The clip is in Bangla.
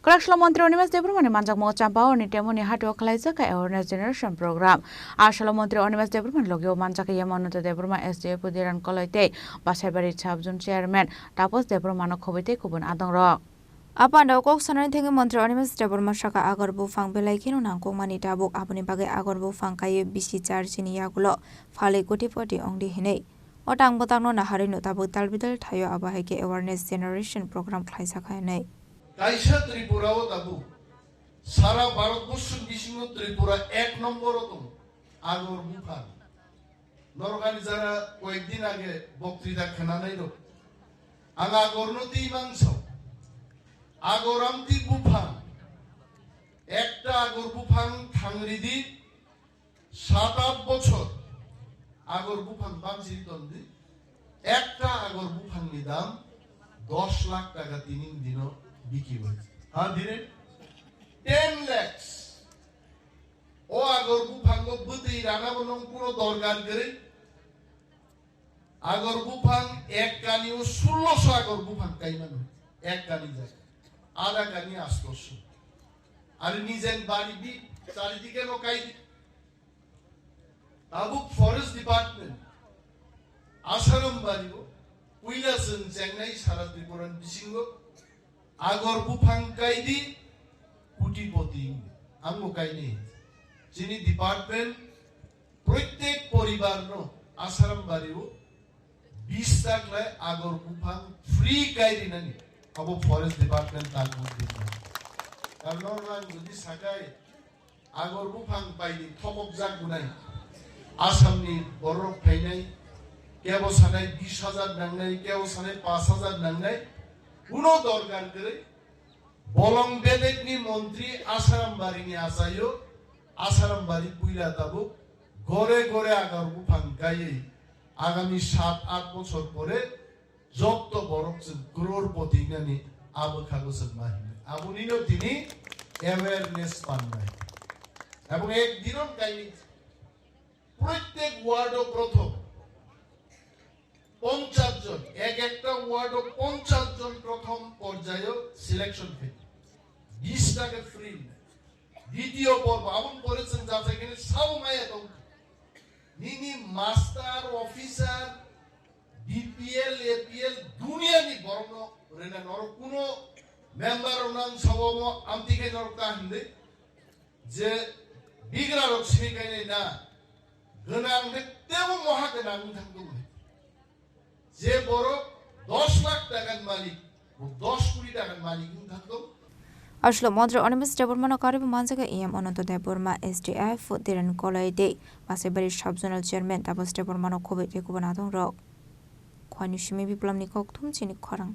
Karakshala Mantri Onimas Debrumani Manjak Mo Champao ni Temoni Hatu Kalaisaka Awareness Generation Program. Ashala Mantri Onimas Debruman Logio Manjak Yamanota Debruma SDA Pudiran Koloite Basabari Chabjun Chairman Tapos Debrumano Kobite Kubun Adongrok. Apa anda kok sanan tenge Mantri Onimas Debruma Shaka Agar Bufang Belaikin Nangkong Mani Tabuk Abuni Bagai Agar Bufang Kaye Bisi Charchini Yagulo Fale Kutipoti Ongdi Hine. Otang Botano Naharino Tabuk Talbidal Tayo Abaheke Awareness Generation Program Klaisaka Nei. কাইসা ত্রিপুরাও তাবু সারা ভারতবর্ষের বিশিষ্ট ত্রিপুরা 1 নম্বরতম আগর বুফান নরকানি যারা কয়েকদিন আগে বক্তৃতা খানানাই রো আগরনতি মাংস আগরামতি বুফান একটা আগর বুফান থাংরিদি 7-8 বছর আগর বুফান বামজি তন্দি একটা আগর বুফাননি দাম 10 লাখ টাকা তিন দিনও বিক্রি হয়েছে হ্যাঁ দিনে 10 লাখ ও আগর বুফাঙ্গ বুতি রাগাবনং পুরো দরকার করে আগর বুফাং এক কানি ও 1600 আগর বুফাং কাইমান এক কানি যায় আধা কানি 800 আর নিজের বাড়ি বি চারিদিকে লোকাই তাবুক ফরেস্ট ডিপার্টমেন্ট আসারম বাড়িও উইলাসন চেঙ্গাই সারা ত্রিপুরান বিশিঙ্গ আগর বুফাং কাইদি কুটিপতি আমগো কাইনি যিনি ডিপার্টমেন্ট প্রত্যেক পরিবার নো আসারাম বাড়িও 20 লাখ লাই আগর বুফাং ফ্রি কাইদি নানি আবো ফরেস্ট ডিপার্টমেন্ট তার মধ্যে কারণ নরমান যদি সাকাই আগর বুফাং পাইনি থপক জাগ গুনাই আসামনি বড় ফাইনাই কেবো সানাই 20,000 নাংনাই কেবো সানাই 5,000 নাংনাই কোনো দরকার করে বলং বেদেকনি মন্ত্রী আসারাম বাড়িনি আসাইও আসারাম বাড়ি পুইলা তাবো ঘরে ঘরে আগর বুফাং গায়ে আগামী 7-8 বছর পরে যত বরকছেন ক্রোড়পতি গানি আবু খাগোসেন মাহিনে আবুনিনো তিনি অ্যাওয়ারনেস পান নাই এবং একদিনও গাইনি প্রত্যেক ওয়ার্ডও প্রথম 50 জন একটা ওয়ার্ডও 50 জন প্রথম পর্যায়ে সিলেকশন ফি 20 টাকা ফ্রি দ্বিতীয় পর্ব আমন করেছেন যাতে এখানে সব মায়া তো নিনি মাস্টার অফিসার ডিপিএল এপিএল দুনিয়ানি বর্ণ রেনা নর কোনো মেম্বার ওনান সবম আমতিকে নরকা হিন্দে যে বিগরা রক সিকাইনে না গনাং তেমন মহাগনাং থাকতো যে বড় 10 লাখ টাকার মালিক ও 10 কোটি টাকার মালিক থাকতো আসলে মন্ত্রী অনিমেষ দেববর্মা কারিব মানজাগা ইএম অনন্ত দেববর্মা এসডিএফ দিরেন কলাইদে বাসেবাড়ির সাবজোনাল চেয়ারম্যান তাপস দেববর্মা খবে রেকুবান আদং রক খয়নি সিমি বিপ্লবনি কক থুমচিনি খরাং